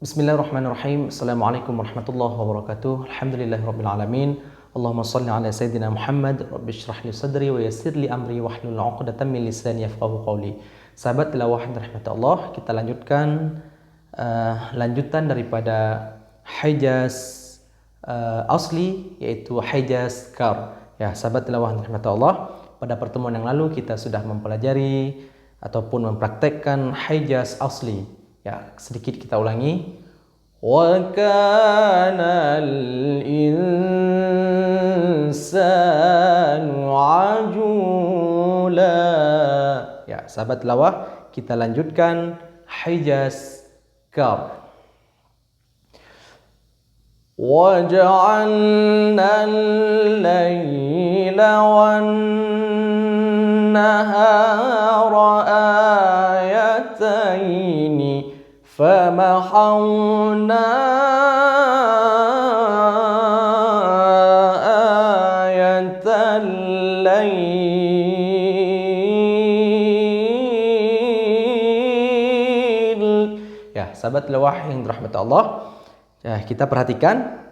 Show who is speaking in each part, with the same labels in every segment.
Speaker 1: Bismillahirrahmanirrahim. Assalamualaikum warahmatullahi wabarakatuh. Alhamdulillahirabbil alamin. Allahumma shalli ala sayyidina Muhammad. Rabbi shrah li sadri wa yassir li amri wahlul 'uqdatam min lisani yafqahu qawli. Sahabat tilawah yang dirahmati Allah, kita lanjutkan lanjutan daripada Hijaz asli, yaitu Hijaz Kar. Ya, sahabat tilawah yang dirahmati Allah, pada pertemuan yang lalu kita sudah mempelajari ataupun mempraktekkan Hijaz asli. Ya, sedikit kita ulangi. Wa kana al-insanu ajula. Ya, sahabat tilawah, kita lanjutkan Hijaz Kar. Wa ja'alna al-laila wan-nahara ayataini فمحونا آية الليل. Ya, sahabat tilawah yang dirahmati Allah, ya, kita perhatikan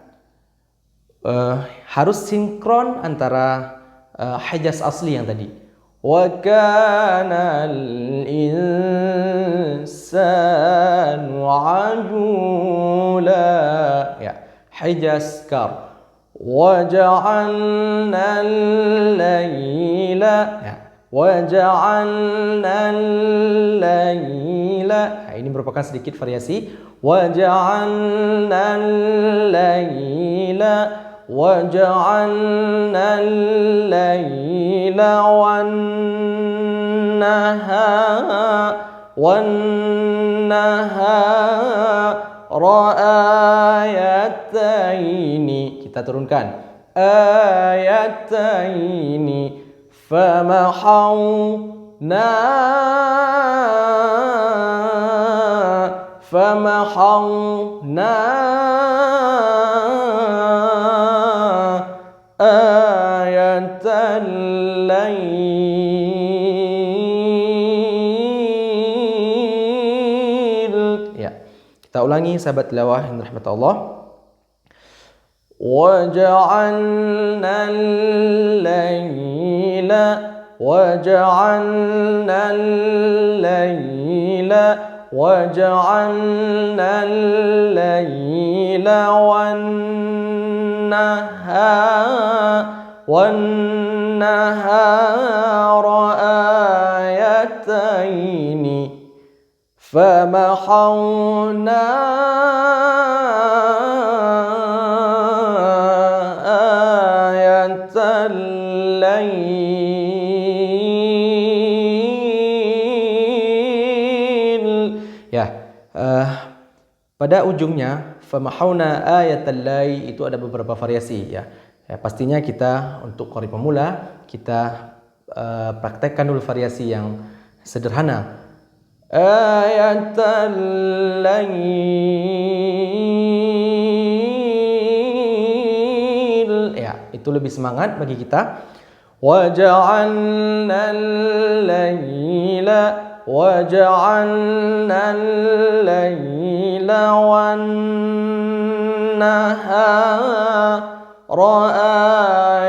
Speaker 1: harus sinkron antara Hijaz asli yang tadi. Wa kana al-insanu ajula. Ya, Hijaz Kar. Wa ja'alna al-laila. Ya, wa ja'alna al-laila. Nah, ini merupakan sedikit variasi. Wa ja'alna al-laila wa ja'alna al-laila wan-nahara ayataini. Kita turunkan. Ayataini famahawna ayatal lail. Ya, kita ulangi sahabat tilawah yang dirahmati Allah. Wa ja'alna al-laila wa ja'alna al-laila wa ja'alna al-laila wan-nahara ayataini famahawna ayatal lail. Ya, pada ujungnya famahawna ayatal lail itu ada beberapa variasi, ya. Ya, pastinya kita untuk qari pemula kita praktekkan dulu variasi yang sederhana. Ayatal lail. Ya, itu lebih semangat bagi kita. Wa ja'alna al-laila wa ja'alna al-laila wan-nahara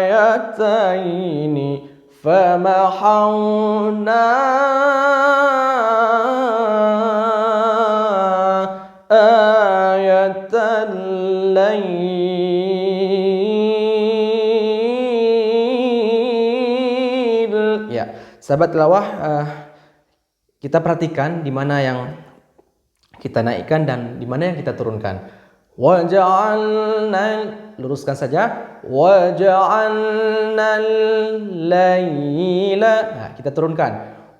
Speaker 1: ayataini famahawna ayatal lail. Ya, sahabat tilawah, kita perhatikan di mana yang kita naikkan dan di mana yang kita turunkan. Wa ja'alna, luruskan saja. Wa ja'alna al-laila. Nah, kita turunkan.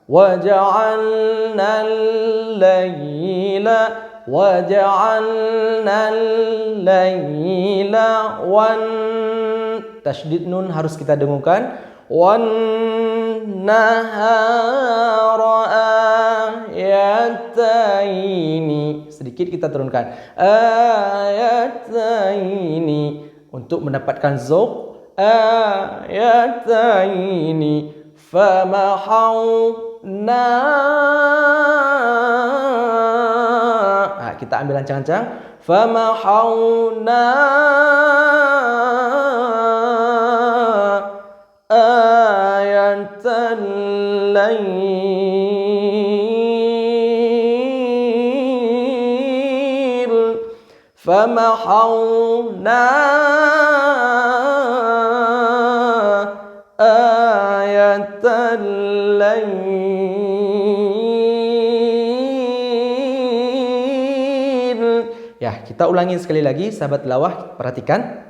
Speaker 1: Wa ja'alna al-laila wa ja'alna al-laila wan, tasydid nun harus kita dengungkan. Wan nahara ayataini. Sedikit kita turunkan. Ayataini untuk mendapatkan zauq. Ayataini famahawna Kita ambil ancang-ancang. Famahawna ayatal lail. Famahawna ayatal lail. Ya, kita ulangi sekali lagi, sahabat tilawah, perhatikan.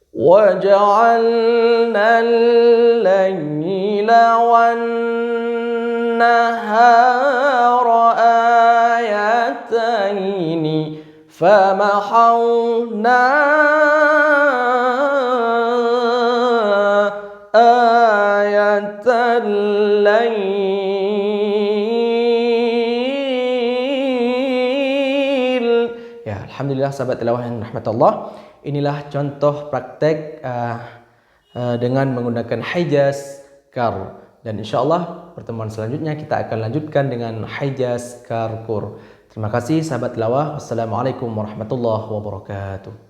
Speaker 1: وَجَعَلْنَا اللَّيْلَ وَالنَّهَارَ آيَتَيْنِ فَمَحَوْنَا آيَةَ اللَّيْلِ. Ya, alhamdulillah sahabat tilawah yang rahmatullah. Inilah contoh praktek dengan menggunakan hijaz kar. Dan insyaAllah pertemuan selanjutnya kita akan lanjutkan dengan hijaz kar kur. Terima kasih sahabat tilawah. Wassalamualaikum warahmatullahi wabarakatuh.